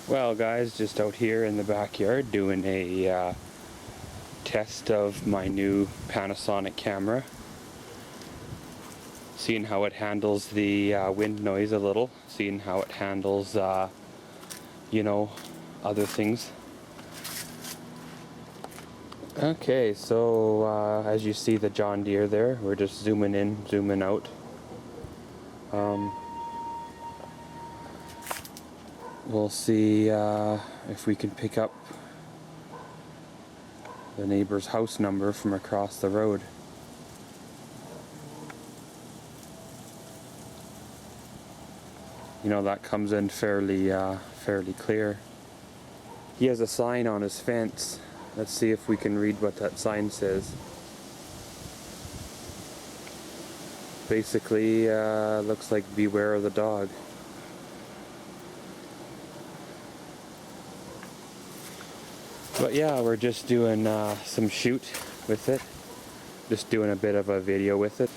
Well guys, just out here in the backyard doing a test of my new Panasonic camera. Seeing how it handles the wind noise a little, seeing how it handles, you know, other things. Okay, so as you see the John Deere there, we're just zooming in, zooming out. We'll see if we can pick up the neighbor's house number from across the road. You know, that comes in fairly clear. He has a sign on his fence. Let's see if we can read what that sign says. Basically, looks like beware of the dog. But yeah, we're just doing some shoot with it. Just doing a bit of a video with it.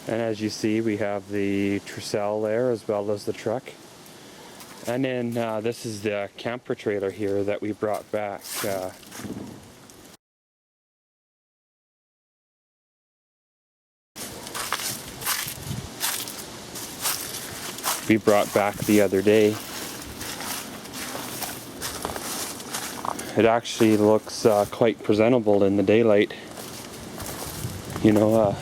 And as you see, we have the Tercel there as well as the truck. And then this is the camper trailer here that we brought back. We brought back the other day. It actually looks quite presentable in the daylight. You know,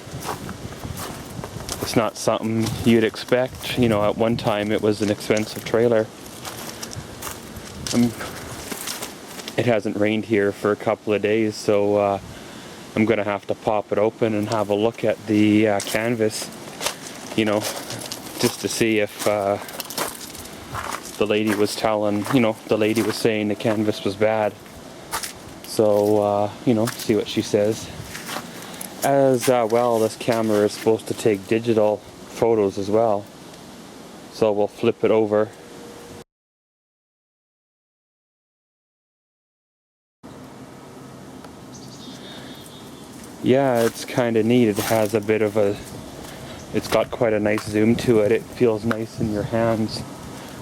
it's not something you'd expect. You know, at one time it was an expensive trailer. It hasn't rained here for a couple of days, so I'm gonna have to pop it open and have a look at the canvas, you know, just to see if the lady was telling, you know, the lady was saying the canvas was bad. So, you know, see what she says. As well, this camera is supposed to take digital photos as well. So we'll flip it over. Yeah, it's kind of neat. It has a bit of a, it's got quite a nice zoom to it. It feels nice in your hands.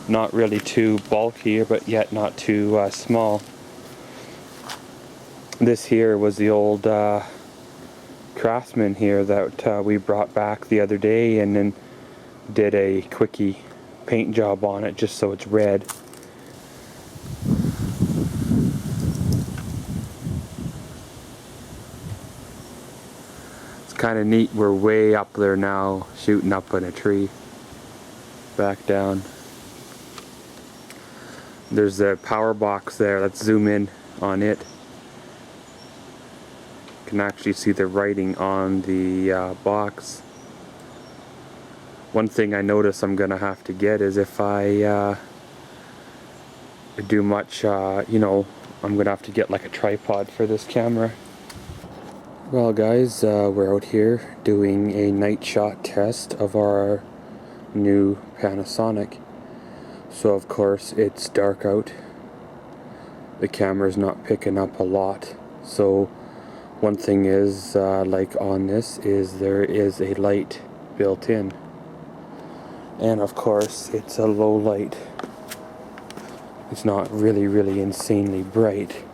Not really too bulky, but yet not too small. This here was the old Craftsman here that we brought back the other day, and then did a quickie paint job on it just so it's red. It's kind of neat. We're way up there now, shooting up in a tree. Back down. There's a power box there. Let's zoom in on it. You can actually see the writing on the box. One thing I notice I'm gonna have to get is if I do much, you know, I'm gonna have to get like a tripod for this camera. Well guys, we're out here doing a night shot test of our new Panasonic. So of course it's dark out. The camera's not picking up a lot. So one thing is, like on this, is there is a light built in. And of course it's a low light. It's not really insanely bright,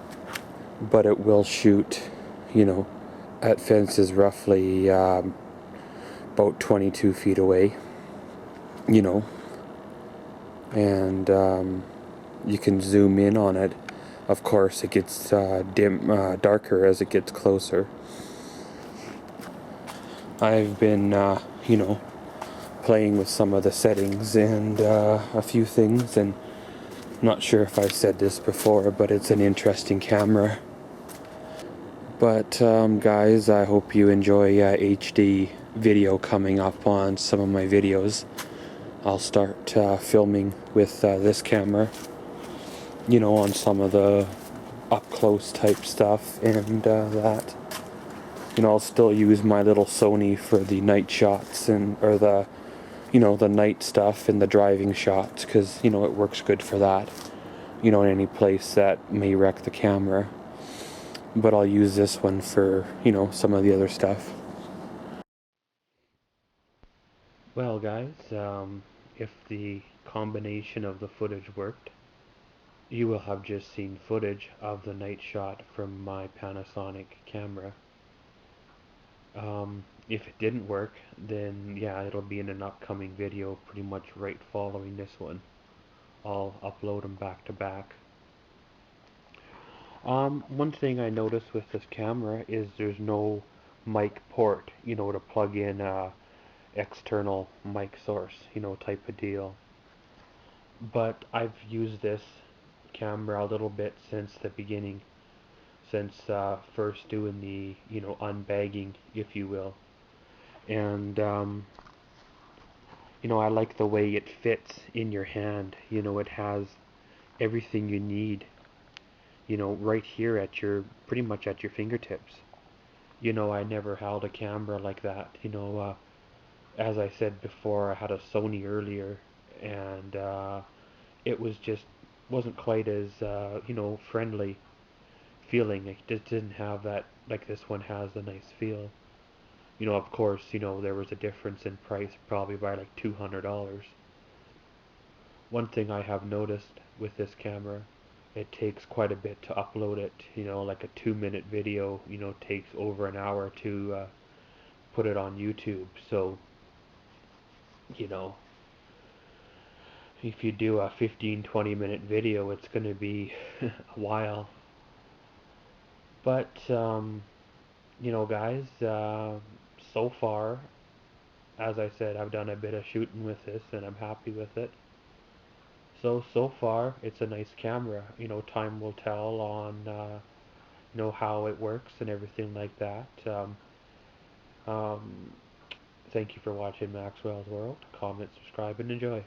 but it will shoot, you know, at fences roughly about 22 feet away, you know, and you can zoom in on it. Of course it gets darker as it gets closer. I've been you know, playing with some of the settings and a few things, and I'm not sure if I've said this before, but it's an interesting camera. But guys, I hope you enjoy HD video coming up on some of my videos. I'll start filming with this camera, you know, on some of the up close type stuff and that. You know, I'll still use my little Sony for the night shots and, or the, you know, the night stuff and the driving shots, because, you know, it works good for that, you know, in any place that may wreck the camera. But I'll use this one for, you know, some of the other stuff. Well guys, if the combination of the footage worked, You will have just seen footage of the night shot from my Panasonic camera. If it didn't work, then yeah, it'll be in an upcoming video pretty much right following this one. I'll upload them back to back. One thing I noticed with this camera is there's no mic port, to plug in a external mic source, type of deal. But I've used this camera a little bit since the beginning, since first doing the, unbagging, if you will. And, I like the way it fits in your hand. It has everything you need, right here at pretty much at your fingertips. I never held a camera like that. As I said before, I had a Sony earlier, and it wasn't quite as, friendly feeling. It just didn't have that, like this one has, a nice feel. Of course, there was a difference in price, probably by like $200. One thing I have noticed with this camera, it takes quite a bit to upload it. Like a 2-minute video, takes over an hour to put it on YouTube. So, you know, if you do a 15-20 minute video, it's going to be a while. But, guys, so far, as I said, I've done a bit of shooting with this and I'm happy with it. So far, it's a nice camera. Time will tell on, how it works and everything like that. Um, Thank you for watching Maxwell's World. Comment, subscribe, and enjoy.